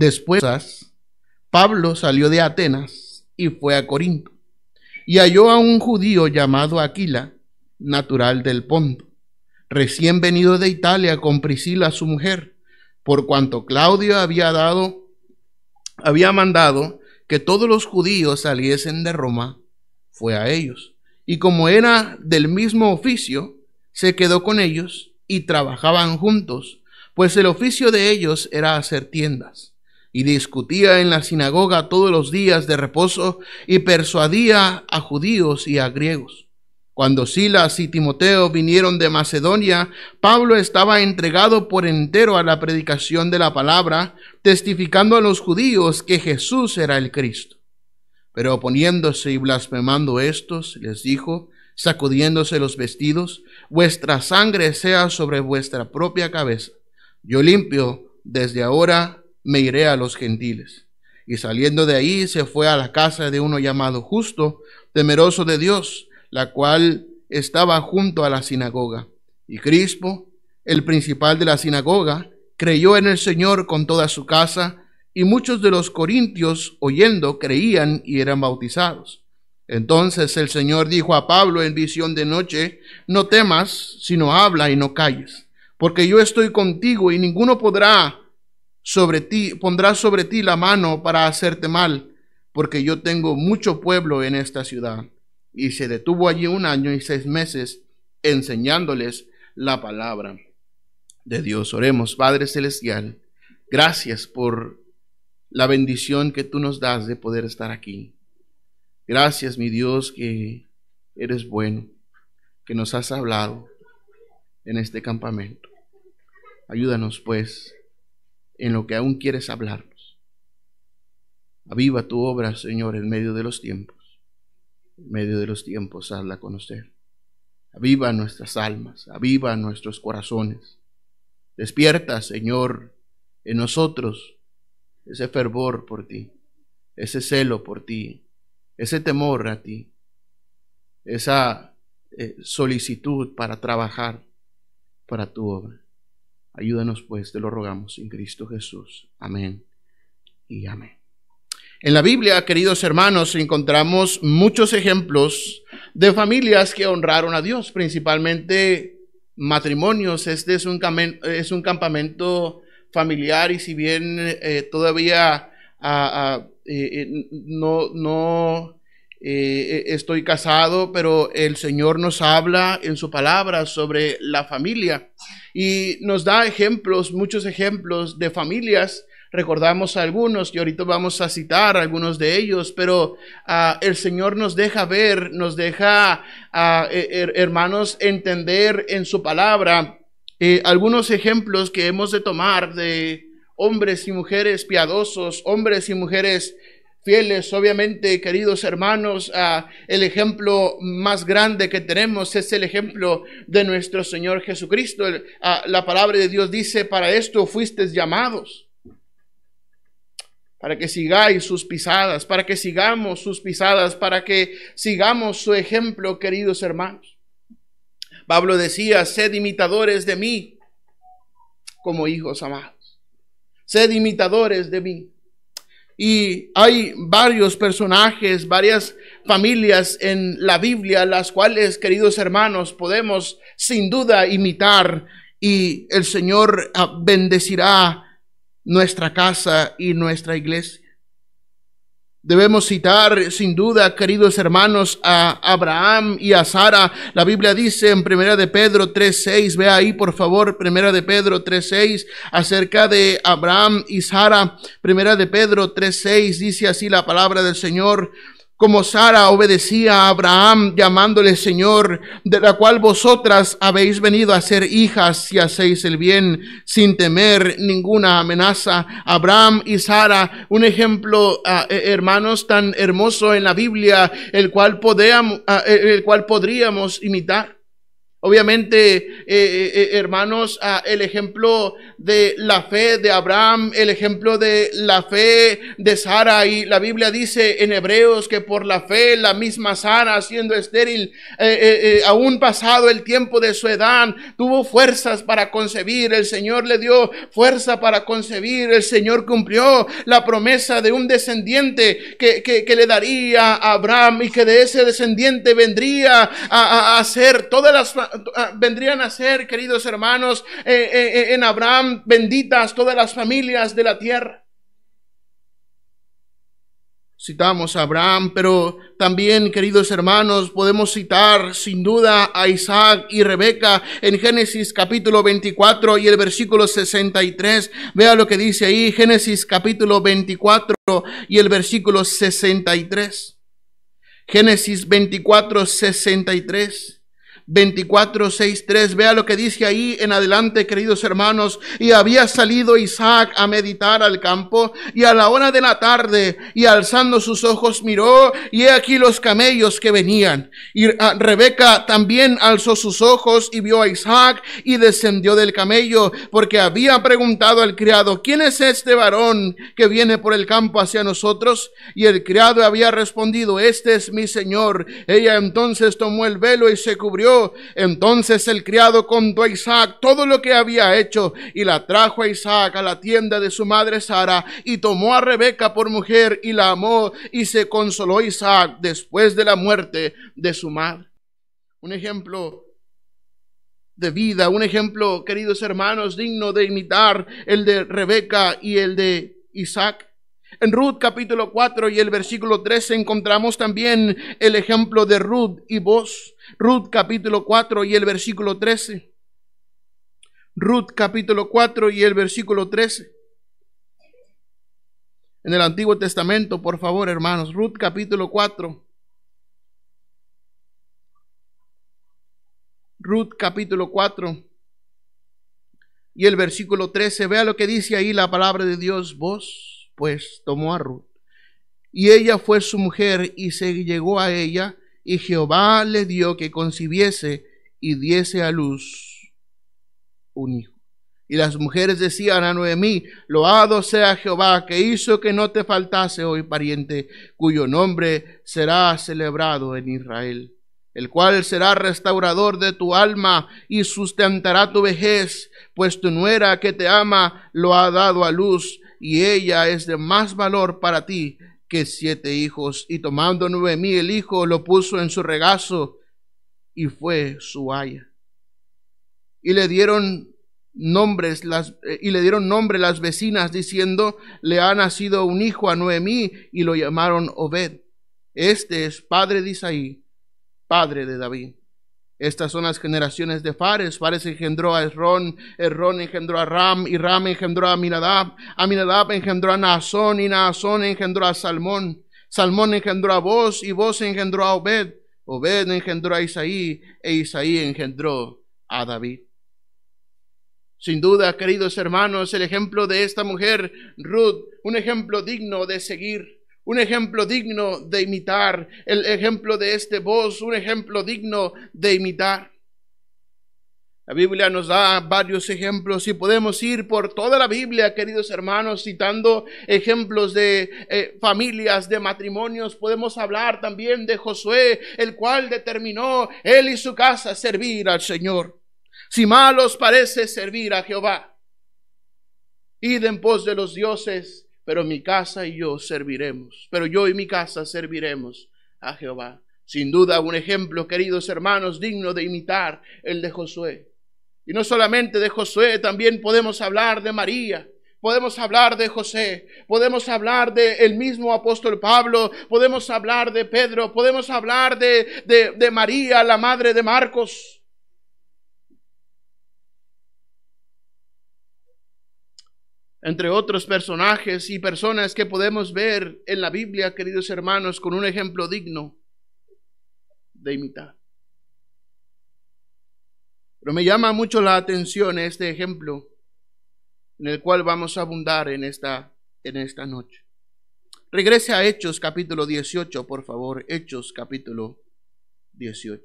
Después, Pablo salió de Atenas y fue a Corinto, y halló a un judío llamado Aquila, natural del Ponto, recién venido de Italia con Priscila su mujer, por cuanto Claudio había mandado que todos los judíos saliesen de Roma, fue a ellos. Y como era del mismo oficio, se quedó con ellos y trabajaban juntos, pues el oficio de ellos era hacer tiendas. Y discutía en la sinagoga todos los días de reposo y persuadía a judíos y a griegos. Cuando Silas y Timoteo vinieron de Macedonia, Pablo estaba entregado por entero a la predicación de la palabra, testificando a los judíos que Jesús era el Cristo. Pero oponiéndose y blasfemando estos, les dijo, sacudiéndose los vestidos: vuestra sangre sea sobre vuestra propia cabeza. Yo limpio, desde ahora me iré a los gentiles. Y saliendo de ahí se fue a la casa de uno llamado Justo, temeroso de Dios, la cual estaba junto a la sinagoga. Y Crispo, el principal de la sinagoga, creyó en el Señor con toda su casa, y muchos de los corintios, oyendo, creían y eran bautizados. Entonces el Señor dijo a Pablo en visión de noche: no temas, sino habla y no calles, porque yo estoy contigo, y ninguno pondrá sobre ti la mano para hacerte mal, porque yo tengo mucho pueblo en esta ciudad. Y se detuvo allí 1 año y 6 meses enseñándoles la palabra de Dios. Oremos. Padre celestial, gracias por la bendición que tú nos das de poder estar aquí. Gracias, mi Dios, que eres bueno, que nos has hablado en este campamento. Ayúdanos, pues, en lo que aún quieres hablarnos. Aviva tu obra, Señor, en medio de los tiempos. En medio de los tiempos, hazla conocer. Aviva nuestras almas, aviva nuestros corazones. Despierta, Señor, en nosotros ese fervor por ti, ese celo por ti, ese temor a ti, esa solicitud para trabajar para tu obra. Ayúdanos, pues, te lo rogamos en Cristo Jesús. Amén y amén. En la Biblia, queridos hermanos, encontramos muchos ejemplos de familias que honraron a Dios, principalmente matrimonios. Este es un campamento familiar, y si bien todavía no estoy casado, pero el Señor nos habla en su palabra sobre la familia y nos da ejemplos, muchos ejemplos de familias. Recordamos algunos y ahorita vamos a citar algunos de ellos, pero el Señor nos deja ver, nos deja, hermanos, entender en su palabra algunos ejemplos que hemos de tomar de hombres y mujeres piadosos, hombres y mujeres fieles. Obviamente, queridos hermanos, el ejemplo más grande que tenemos es el ejemplo de nuestro Señor Jesucristo. La palabra de Dios dice: para esto fuisteis llamados, para que sigáis sus pisadas, para que sigamos sus pisadas, para que sigamos su ejemplo, queridos hermanos. Pablo decía: sed imitadores de mí como hijos amados. Sed imitadores de mí. Y hay varios personajes, varias familias en la Biblia, las cuales, queridos hermanos, podemos sin duda imitar, y el Señor bendecirá nuestra casa y nuestra iglesia. Debemos citar sin duda, queridos hermanos, a Abraham y a Sara. La Biblia dice en 1 de Pedro 3:6, vea ahí por favor, 1 de Pedro 3:6, acerca de Abraham y Sara. 1 de Pedro 3:6 dice así la palabra del Señor: como Sara obedecía a Abraham, llamándole Señor, de la cual vosotras habéis venido a ser hijas si hacéis el bien, sin temer ninguna amenaza. Abraham y Sara, un ejemplo, hermanos, tan hermoso en la Biblia, el cual podríamos imitar. Obviamente, hermanos, el ejemplo de la fe de Abraham, el ejemplo de la fe de Sara, y la Biblia dice en Hebreos que por la fe la misma Sara, siendo estéril, aún pasado el tiempo de su edad, tuvo fuerzas para concebir. El Señor le dio fuerza para concebir. El Señor cumplió la promesa de un descendiente que le daría a Abraham, y que de ese descendiente vendría a ser vendrían a ser, queridos hermanos, en Abraham benditas todas las familias de la tierra. Citamos a Abraham, pero también, queridos hermanos, podemos citar sin duda a Isaac y Rebeca en Génesis capítulo 24 y el versículo 63. Vea lo que dice ahí, Génesis capítulo 24 y el versículo 63. Génesis 24, 63. 24:6-3, vea lo que dice ahí en adelante, queridos hermanos. Y había salido Isaac a meditar al campo, y a la hora de la tarde, y alzando sus ojos miró, y he aquí los camellos que venían. Y Rebeca también alzó sus ojos y vio a Isaac, y descendió del camello, porque había preguntado al criado: ¿quién es este varón que viene por el campo hacia nosotros? Y el criado había respondido: este es mi señor. Ella entonces tomó el velo y se cubrió. Entonces el criado contó a Isaac todo lo que había hecho, y la trajo a Isaac a la tienda de su madre Sara, y tomó a Rebeca por mujer y la amó, y se consoló Isaac después de la muerte de su madre. Un ejemplo de vida, un ejemplo, queridos hermanos, digno de imitar, el de Rebeca y el de Isaac. En Ruth capítulo 4 y el versículo 13 encontramos también el ejemplo de Ruth y Boaz. Ruth capítulo 4 y el versículo 13. Ruth capítulo 4 y el versículo 13. En el Antiguo Testamento, por favor, hermanos. Ruth capítulo 4. Ruth capítulo 4 y el versículo 13. Vea lo que dice ahí la palabra de Dios. Boaz pues tomó a Ruth, y ella fue su mujer, y se llegó a ella, y Jehová le dio que concibiese y diese a luz un hijo. Y las mujeres decían a Noemí: loado sea Jehová, que hizo que no te faltase hoy pariente, cuyo nombre será celebrado en Israel, el cual será restaurador de tu alma y sustentará tu vejez, pues tu nuera que te ama lo ha dado a luz, y ella es de más valor para ti que 7 hijos. Y tomando Noemí el hijo, lo puso en su regazo, y fue su aya. Y le dieron nombre las vecinas, diciendo: le ha nacido un hijo a Noemí, y lo llamaron Obed. Este es padre de Isaí, padre de David. Estas son las generaciones de Fares. Fares engendró a Esrón, Esrón engendró a Ram, y Ram engendró a Aminadab, Aminadab engendró a Naasón, y Naasón engendró a Salmón, Salmón engendró a Boaz, y Boaz engendró a Obed, Obed engendró a Isaí, e Isaí engendró a David. Sin duda, queridos hermanos, el ejemplo de esta mujer, Ruth, un ejemplo digno de seguir, un ejemplo digno de imitar. El ejemplo de este Boaz, un ejemplo digno de imitar. La Biblia nos da varios ejemplos y podemos ir por toda la Biblia, queridos hermanos, citando ejemplos de familias, de matrimonios. Podemos hablar también de Josué, el cual determinó él y su casa servir al Señor. Si mal os parece servir a Jehová, id en pos de los dioses, pero mi casa y yo serviremos. Pero yo y mi casa serviremos a Jehová. Sin duda un ejemplo, queridos hermanos, digno de imitar, el de Josué. Y no solamente de Josué, también podemos hablar de María, podemos hablar de José, podemos hablar del mismo apóstol Pablo, podemos hablar de Pedro, podemos hablar de María, la madre de Marcos. Entre otros personajes y personas que podemos ver en la Biblia, queridos hermanos, con un ejemplo digno de imitar. Pero me llama mucho la atención este ejemplo en el cual vamos a abundar en esta noche. Regrese a Hechos capítulo 18, por favor. Hechos capítulo 18.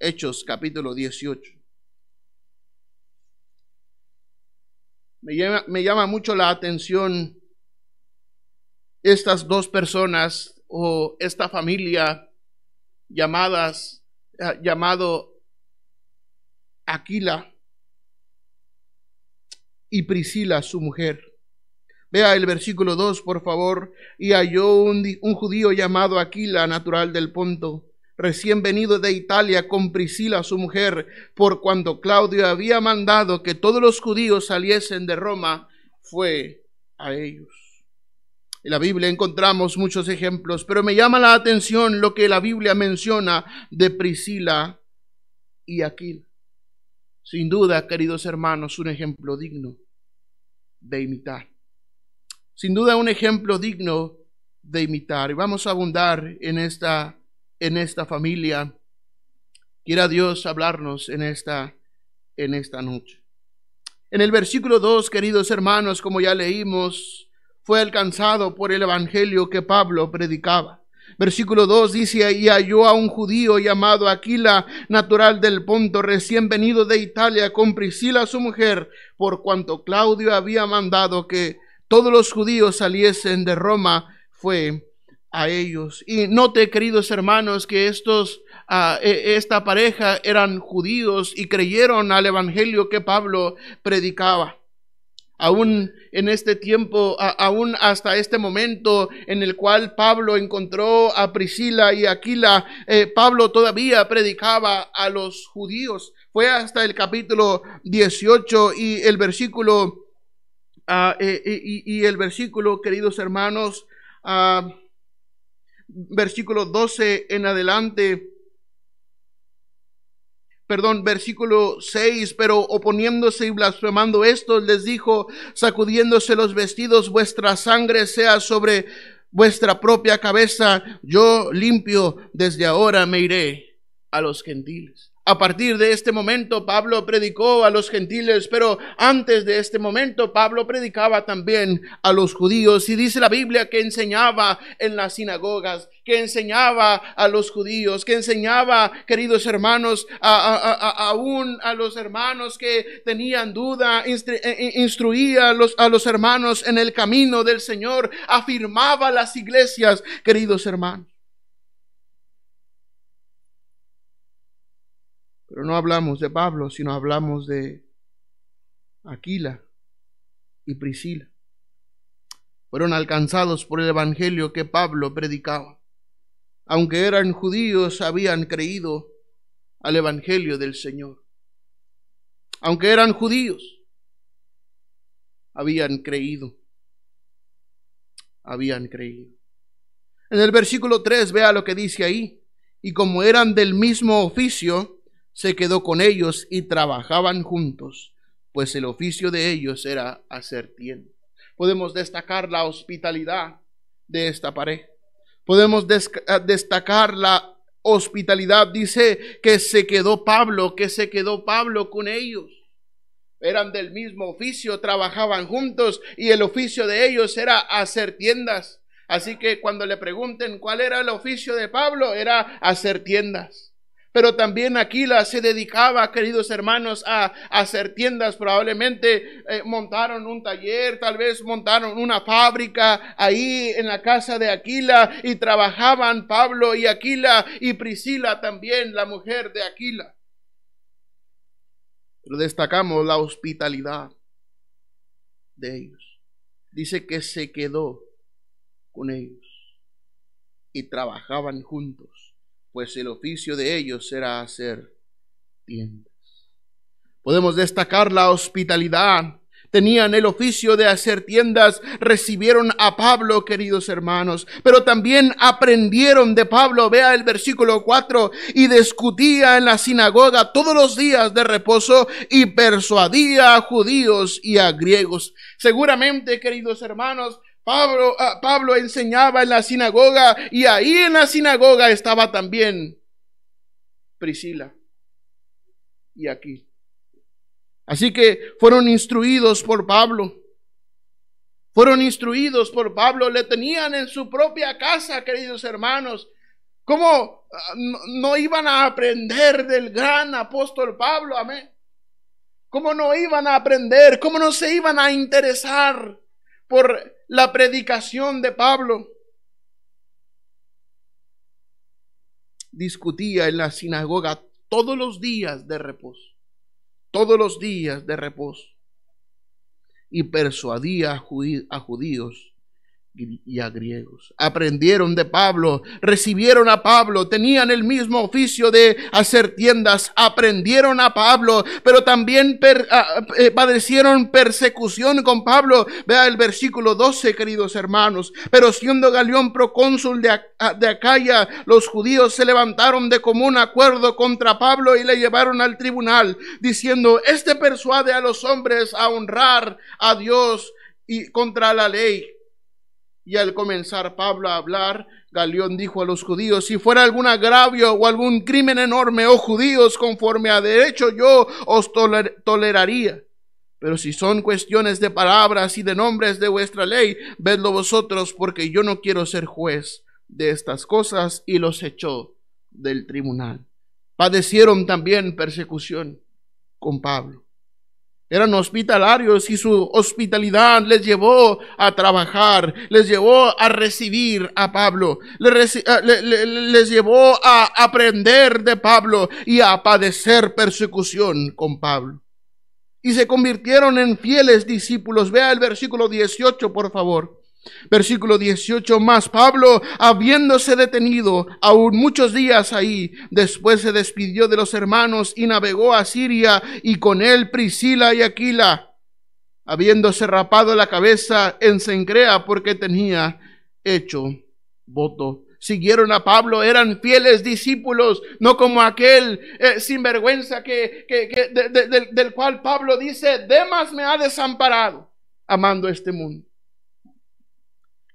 Hechos capítulo 18. Me llama mucho la atención estas dos personas o esta familia llamado Aquila y Priscila, su mujer. Vea el versículo 2, por favor. Y halló un judío llamado Aquila, natural del Ponto, recién venido de Italia, con Priscila, su mujer, por cuanto Claudio había mandado que todos los judíos saliesen de Roma, fue a ellos. En la Biblia encontramos muchos ejemplos, pero me llama la atención lo que la Biblia menciona de Priscila y Aquila. Sin duda, queridos hermanos, un ejemplo digno de imitar. Sin duda, un ejemplo digno de imitar. Y vamos a abundar en esta familia. Quiera Dios hablarnos en esta noche. En el versículo 2, queridos hermanos, como ya leímos, fue alcanzado por el evangelio que Pablo predicaba. Versículo 2 dice: y halló a un judío llamado Aquila, natural del Ponto, recién venido de Italia, con Priscila su mujer, por cuanto Claudio había mandado que todos los judíos saliesen de Roma, fue a ellos. Y note, queridos hermanos, que esta pareja eran judíos y creyeron al evangelio que Pablo predicaba. Aún en este tiempo, aún hasta este momento en el cual Pablo encontró a Priscila y Aquila, Pablo todavía predicaba a los judíos. Fue hasta el capítulo 18 y el versículo, queridos hermanos, versículo 12 en adelante. Versículo 6, pero oponiéndose y blasfemando estos, les dijo, sacudiéndose los vestidos, vuestra sangre sea sobre vuestra propia cabeza, yo limpio, desde ahora me iré a los gentiles. A partir de este momento, Pablo predicó a los gentiles, pero antes de este momento, Pablo predicaba también a los judíos. Y dice la Biblia que enseñaba en las sinagogas, que enseñaba a los judíos, que enseñaba, queridos hermanos, aún a los hermanos que tenían duda, instruía a los hermanos en el camino del Señor, afirmaba las iglesias, queridos hermanos. Pero no hablamos de Pablo, sino hablamos de Aquila y Priscila. Fueron alcanzados por el evangelio que Pablo predicaba. Aunque eran judíos, habían creído al evangelio del Señor. Aunque eran judíos, habían creído. En el versículo 3, vea lo que dice ahí. Y como eran del mismo oficio, se quedó con ellos y trabajaban juntos, pues el oficio de ellos era hacer tiendas. Podemos destacar la hospitalidad de esta pareja. Podemos destacar la hospitalidad. Dice que se quedó Pablo con ellos. Eran del mismo oficio, trabajaban juntos y el oficio de ellos era hacer tiendas. Así que cuando le pregunten cuál era el oficio de Pablo, era hacer tiendas. Pero también Aquila se dedicaba, queridos hermanos, a hacer tiendas. Probablemente montaron un taller, tal vez montaron una fábrica ahí en la casa de Aquila y trabajaban Pablo y Aquila y Priscila también, la mujer de Aquila. Pero destacamos la hospitalidad de ellos. Dice que se quedó con ellos y trabajaban juntos, pues el oficio de ellos era hacer tiendas. Podemos destacar la hospitalidad. Tenían el oficio de hacer tiendas, recibieron a Pablo, queridos hermanos, pero también aprendieron de Pablo. Vea el versículo 4, y discutía en la sinagoga todos los días de reposo y persuadía a judíos y a griegos. Seguramente, queridos hermanos, Pablo enseñaba en la sinagoga y ahí en la sinagoga estaba también Priscila y Aquila. Así que fueron instruidos por Pablo. Le tenían en su propia casa, queridos hermanos. ¿Cómo no iban a aprender del gran apóstol Pablo? Amén. ¿Cómo no iban a aprender? ¿Cómo no se iban a interesar por la predicación de Pablo? Discutía en la sinagoga todos los días de reposo. Todos los días de reposo. Y persuadía a judíos y a griegos. Aprendieron de Pablo, recibieron a Pablo, tenían el mismo oficio de hacer tiendas, aprendieron a Pablo, pero también padecieron persecución con Pablo. Vea el versículo 12, queridos hermanos. Pero siendo Galión procónsul de Acaya, los judíos se levantaron de común acuerdo contra Pablo y le llevaron al tribunal, diciendo: este persuade a los hombres a honrar a Dios y contra la ley. Y al comenzar Pablo a hablar, Galión dijo a los judíos: si fuera algún agravio o algún crimen enorme, oh judíos, conforme a derecho, yo os toleraría. Pero si son cuestiones de palabras y de nombres de vuestra ley, vedlo vosotros, porque yo no quiero ser juez de estas cosas. Y los echó del tribunal. Padecieron también persecución con Pablo. Eran hospitalarios y su hospitalidad les llevó a trabajar, les llevó a recibir a Pablo, les llevó a aprender de Pablo y a padecer persecución con Pablo. Y se convirtieron en fieles discípulos. Vea el versículo 18, por favor. Versículo 18, más Pablo, habiéndose detenido aún muchos días ahí, después se despidió de los hermanos y navegó a Siria, y con él Priscila y Aquila, habiéndose rapado la cabeza en Cencrea, porque tenía hecho voto. Siguieron a Pablo, eran fieles discípulos, no como aquel sinvergüenza del cual Pablo dice: Demas me ha desamparado, amando este mundo.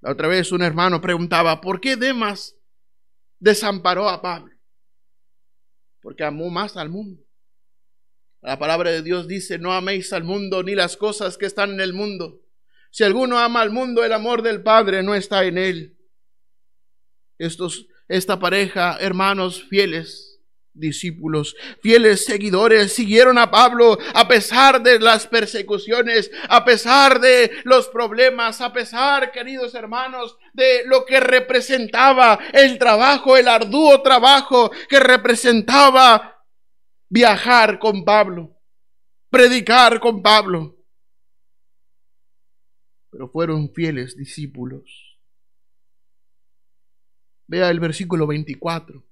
La otra vez un hermano preguntaba: ¿por qué Demas desamparó a Pablo? Porque amó más al mundo. La palabra de Dios dice: no améis al mundo ni las cosas que están en el mundo. Si alguno ama al mundo, el amor del Padre no está en él. Esta pareja, hermanos fieles, discípulos, fieles seguidores, siguieron a Pablo a pesar de las persecuciones, a pesar de los problemas, a pesar, queridos hermanos, de lo que representaba el trabajo, el arduo trabajo que representaba viajar con Pablo, predicar con Pablo. Pero fueron fieles discípulos. Vea el versículo 24.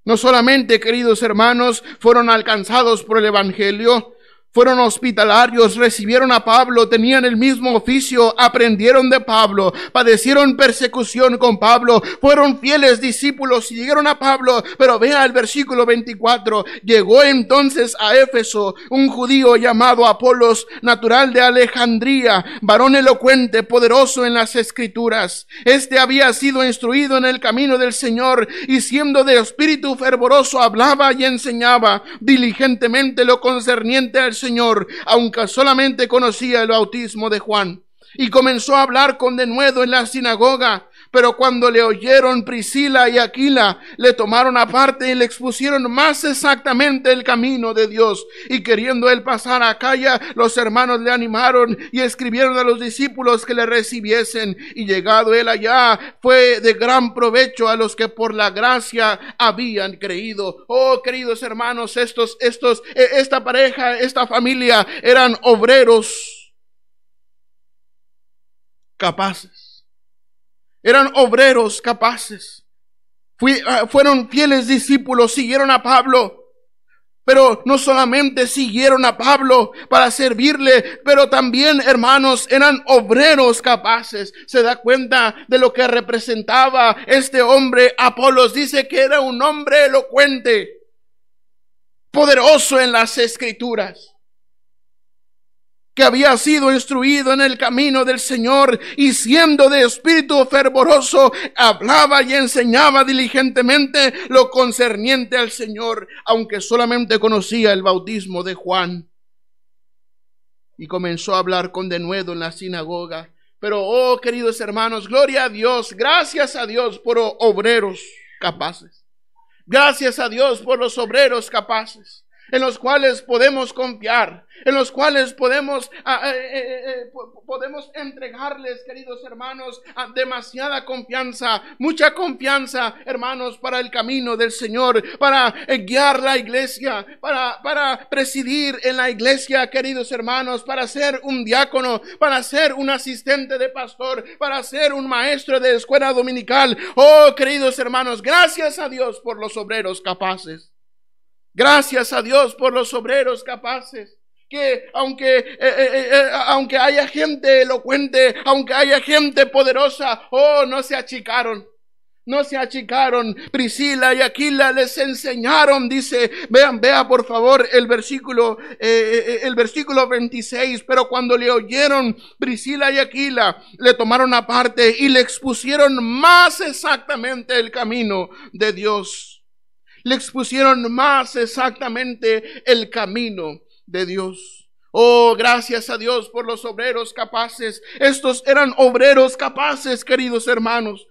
No solamente, queridos hermanos, fueron alcanzados por el evangelio, fueron hospitalarios, recibieron a Pablo, tenían el mismo oficio, aprendieron de Pablo, padecieron persecución con Pablo, fueron fieles discípulos, siguieron a Pablo. Pero vea el versículo 24, llegó entonces a Éfeso un judío llamado Apolos, natural de Alejandría, varón elocuente, poderoso en las escrituras. Este había sido instruido en el camino del Señor, y siendo de espíritu fervoroso hablaba y enseñaba diligentemente lo concerniente al Señor, aunque solamente conocía el bautismo de Juan. Y comenzó a hablar con denuedo en la sinagoga. Pero cuando le oyeron Priscila y Aquila, le tomaron aparte y le expusieron más exactamente el camino de Dios. Y queriendo él pasar a Acaya, los hermanos le animaron y escribieron a los discípulos que le recibiesen. Y llegado él allá, fue de gran provecho a los que por la gracia habían creído. Oh, queridos hermanos, esta pareja, esta familia, eran obreros capaces. Eran obreros capaces. Fueron fieles discípulos, siguieron a Pablo. Pero no solamente siguieron a Pablo para servirle, pero también, hermanos, eran obreros capaces. Se da cuenta de lo que representaba este hombre. Apolos dice que era un hombre elocuente, poderoso en las escrituras, que había sido instruido en el camino del Señor, y siendo de espíritu fervoroso, hablaba y enseñaba diligentemente lo concerniente al Señor, aunque solamente conocía el bautismo de Juan. Y comenzó a hablar con denuedo en la sinagoga. Pero, oh, queridos hermanos, gloria a Dios, gracias a Dios por obreros capaces. Gracias a Dios por los obreros capaces, en los cuales podemos confiar, en los cuales podemos entregarles, queridos hermanos, demasiada confianza, mucha confianza, hermanos, para el camino del Señor, para guiar la iglesia, para presidir en la iglesia, queridos hermanos, para ser un diácono, para ser un asistente de pastor, para ser un maestro de escuela dominical. Oh, queridos hermanos, gracias a Dios por los obreros capaces. Gracias a Dios por los obreros capaces, que aunque haya gente elocuente, aunque haya gente poderosa, oh, no se achicaron. No se achicaron. Priscila y Aquila les enseñaron, dice, vea por favor el versículo 26. Pero cuando le oyeron, Priscila y Aquila le tomaron aparte y le expusieron más exactamente el camino de Dios. Le expusieron más exactamente el camino de Dios. Oh, gracias a Dios por los obreros capaces. Estos eran obreros capaces, queridos hermanos.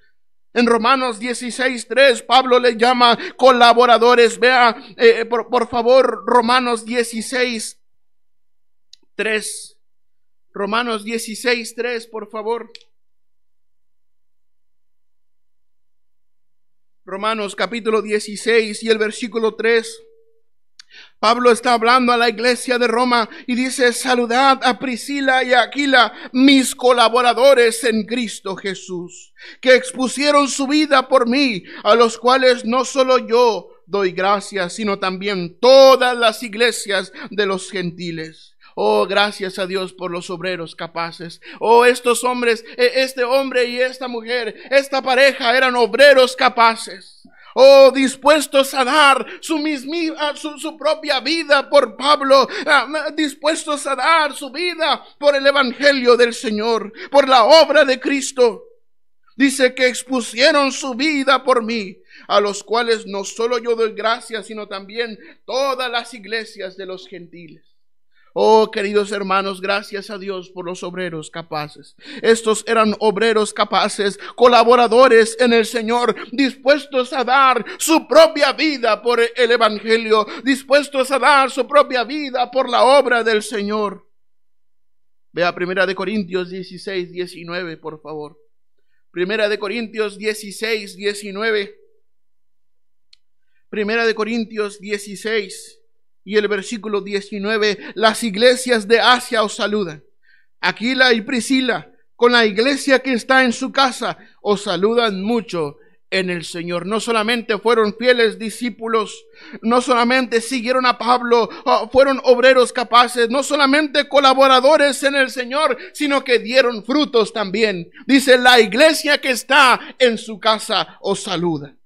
En Romanos 16:3, Pablo les llama colaboradores. Vea, por favor, Romanos 16:3. Romanos 16:3, por favor. Romanos capítulo 16 y el versículo 3. Pablo está hablando a la iglesia de Roma y dice: saludad a Priscila y a Aquila, mis colaboradores en Cristo Jesús, que expusieron su vida por mí, a los cuales no solo yo doy gracias, sino también todas las iglesias de los gentiles. Oh, gracias a Dios por los obreros capaces. Oh, estos hombres, este hombre y esta mujer, esta pareja eran obreros capaces. Oh, dispuestos a dar su propia vida por Pablo, dispuestos a dar su vida por el evangelio del Señor, por la obra de Cristo. Dice que expusieron su vida por mí, a los cuales no solo yo doy gracias, sino también todas las iglesias de los gentiles. Oh, queridos hermanos, gracias a Dios por los obreros capaces. Estos eran obreros capaces, colaboradores en el Señor, dispuestos a dar su propia vida por el evangelio, dispuestos a dar su propia vida por la obra del Señor. Vea 1 Corintios 16:19, por favor. 1 Corintios 16:19. 1 Corintios 16 y el versículo 19. Las iglesias de Asia os saludan. Aquila y Priscila, con la iglesia que está en su casa, os saludan mucho en el Señor. No solamente fueron fieles discípulos, no solamente siguieron a Pablo, fueron obreros capaces, no solamente colaboradores en el Señor, sino que dieron frutos también. Dice: la iglesia que está en su casa os saluda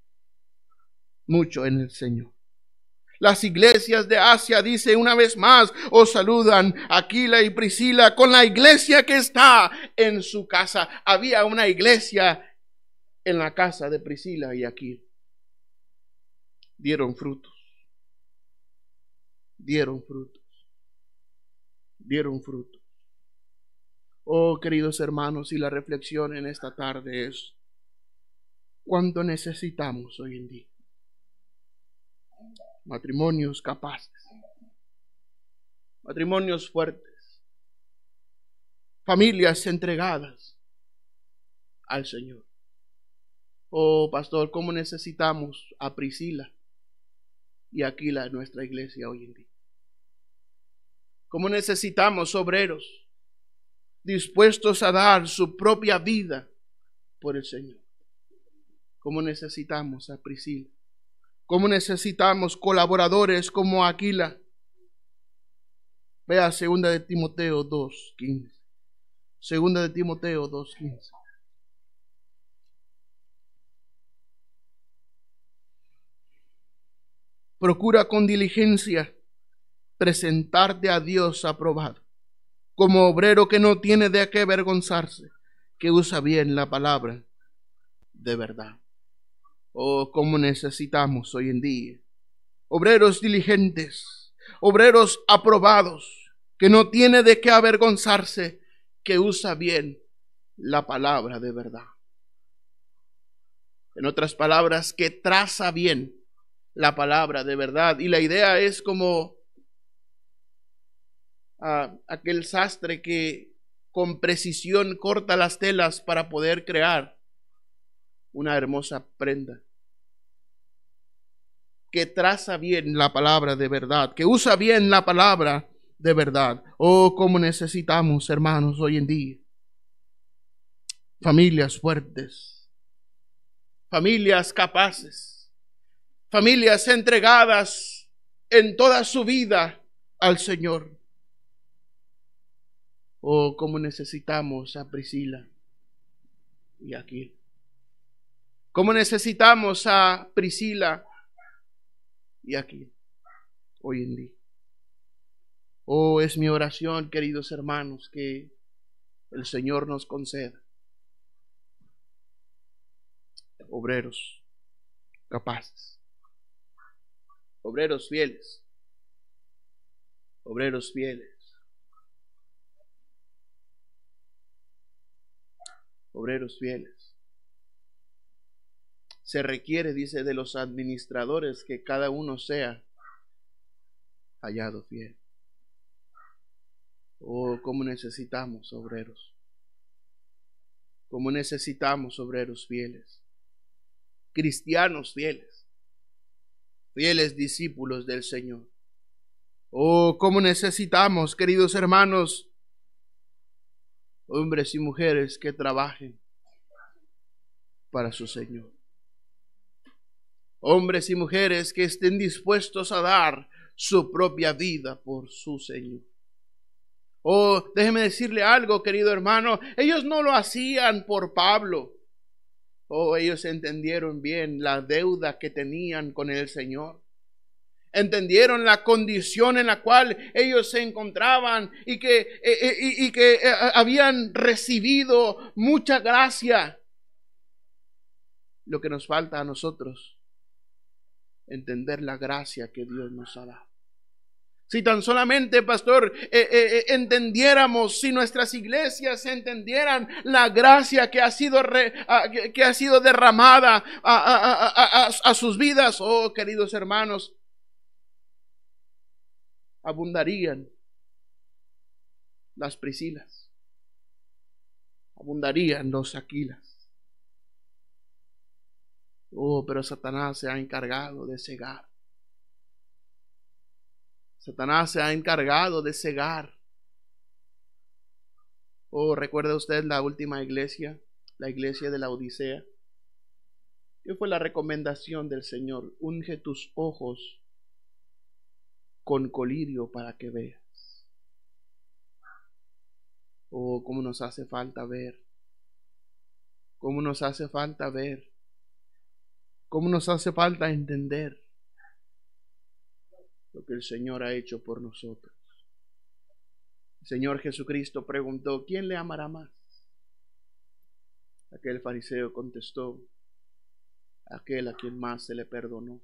mucho en el Señor. Las iglesias de Asia, dice una vez más, os saludan. Aquila y Priscila, con la iglesia que está en su casa. Había una iglesia en la casa de Priscila y Aquila. Dieron frutos. Dieron frutos. Dieron frutos. Oh, queridos hermanos, y la reflexión en esta tarde es: ¿cuánto necesitamos hoy en día? Matrimonios capaces, matrimonios fuertes, familias entregadas al Señor. Oh, pastor, ¿cómo necesitamos a Priscila y Aquila en nuestra iglesia hoy en día? ¿Cómo necesitamos obreros dispuestos a dar su propia vida por el Señor? ¿Cómo necesitamos a Priscila? ¿Cómo necesitamos colaboradores como Aquila? Vea 2 de Timoteo 2:15. 2 de Timoteo 2:15. Procura con diligencia presentarte a Dios aprobado, como obrero que no tiene de qué avergonzarse, que usa bien la palabra de verdad. Oh, cómo necesitamos hoy en día obreros diligentes, obreros aprobados, que no tiene de qué avergonzarse, que usa bien la palabra de verdad. En otras palabras, que traza bien la palabra de verdad. Y la idea es como aquel sastre que con precisión corta las telas para poder crear una hermosa prenda. Que traza bien la palabra de verdad, que usa bien la palabra de verdad. Oh, cómo necesitamos, hermanos, hoy en día familias fuertes, familias capaces, familias entregadas en toda su vida al Señor. Oh, cómo necesitamos a Priscila y a Aquila. Cómo necesitamos a Priscila y Aquila hoy en día. Oh, es mi oración, queridos hermanos, que el Señor nos conceda obreros capaces, obreros fieles, obreros fieles, obreros fieles. Se requiere, dice, de los administradores que cada uno sea hallado fiel. Oh, cómo necesitamos obreros. Cómo necesitamos obreros fieles. Cristianos fieles. Fieles discípulos del Señor. Oh, cómo necesitamos, queridos hermanos, hombres y mujeres que trabajen para su Señor. Hombres y mujeres que estén dispuestos a dar su propia vida por su Señor. Oh, déjeme decirle algo, querido hermano. Ellos no lo hacían por Pablo. Oh, ellos entendieron bien la deuda que tenían con el Señor. Entendieron la condición en la cual ellos se encontraban y que habían recibido mucha gracia. Lo que nos falta a nosotros, entender la gracia que Dios nos ha dado. Si tan solamente, pastor, entendiéramos, si nuestras iglesias entendieran la gracia que ha sido derramada a sus vidas, oh, queridos hermanos, abundarían las Priscilas, abundarían los Aquilas. Oh, pero Satanás se ha encargado de cegar. Satanás se ha encargado de cegar. Oh, ¿recuerda usted la última iglesia? La iglesia de la Odisea. ¿Qué fue la recomendación del Señor? Unge tus ojos con colirio para que veas. Oh, cómo nos hace falta ver. Cómo nos hace falta ver. Cómo nos hace falta entender lo que el Señor ha hecho por nosotros. El Señor Jesucristo preguntó: ¿quién le amará más? Aquel fariseo contestó: aquel a quien más se le perdonó.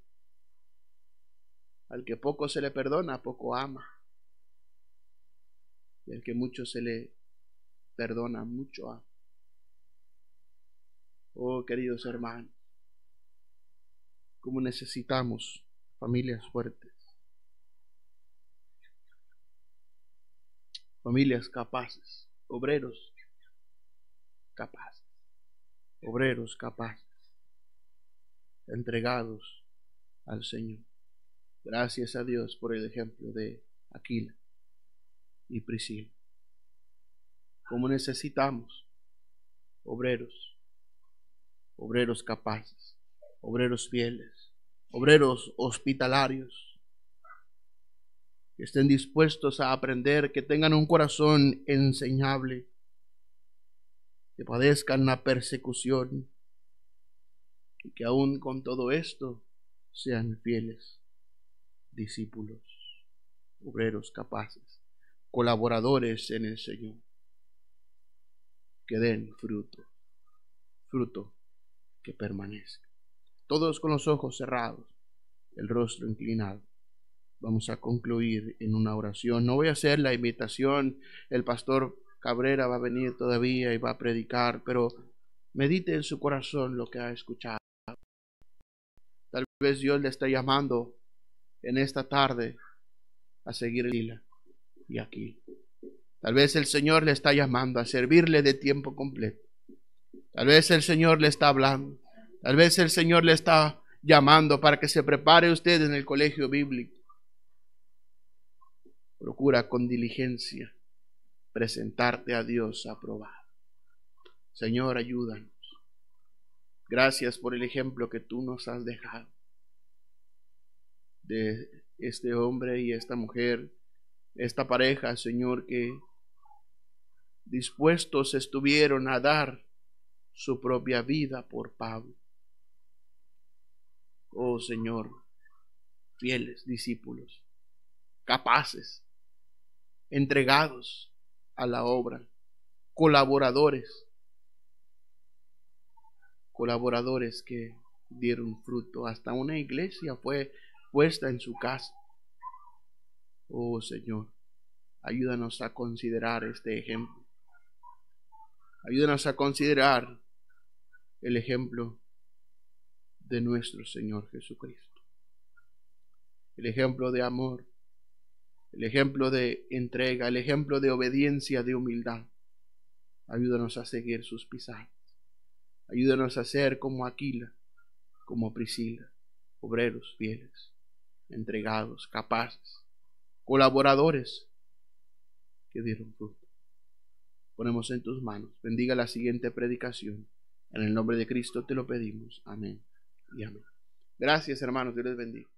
Al que poco se le perdona, poco ama. Y al que mucho se le perdona, mucho ama. Oh, queridos hermanos, cómo necesitamos familias fuertes, familias capaces, obreros capaces, entregados al Señor. Gracias a Dios por el ejemplo de Aquila y Priscila. Cómo necesitamos obreros capaces, obreros fieles, obreros hospitalarios, que estén dispuestos a aprender, que tengan un corazón enseñable, que padezcan la persecución y que aún con todo esto sean fieles discípulos, obreros capaces, colaboradores en el Señor, que den fruto que permanezca. Todos con los ojos cerrados, el rostro inclinado. Vamos a concluir en una oración. No voy a hacer la invitación. El pastor Cabrera va a venir todavía y va a predicar, pero medite en su corazón lo que ha escuchado. Tal vez Dios le está llamando en esta tarde a seguir Lila y aquí. Tal vez el Señor le está llamando a servirle de tiempo completo. Tal vez el Señor le está hablando. Tal vez el Señor le está llamando para que se prepare usted en el colegio bíblico. Procura con diligencia presentarte a Dios aprobado. Señor, ayúdanos. Gracias por el ejemplo que tú nos has dejado de este hombre y esta mujer, esta pareja, Señor, que dispuestos estuvieron a dar su propia vida por Pablo. Oh Señor, fieles discípulos, capaces, entregados a la obra, colaboradores que dieron fruto. Hasta una iglesia fue puesta en su casa. Oh Señor, ayúdanos a considerar este ejemplo. Ayúdanos a considerar el ejemplo de nuestro Señor Jesucristo. El ejemplo de amor, el ejemplo de entrega, el ejemplo de obediencia, de humildad. Ayúdanos a seguir sus pisadas. Ayúdanos a ser como Aquila, como Priscila, obreros fieles, entregados, capaces, colaboradores que dieron fruto. Ponemos en tus manos. Bendiga la siguiente predicación. En el nombre de Cristo te lo pedimos. Amén y amén. Gracias, hermanos. Dios les bendiga.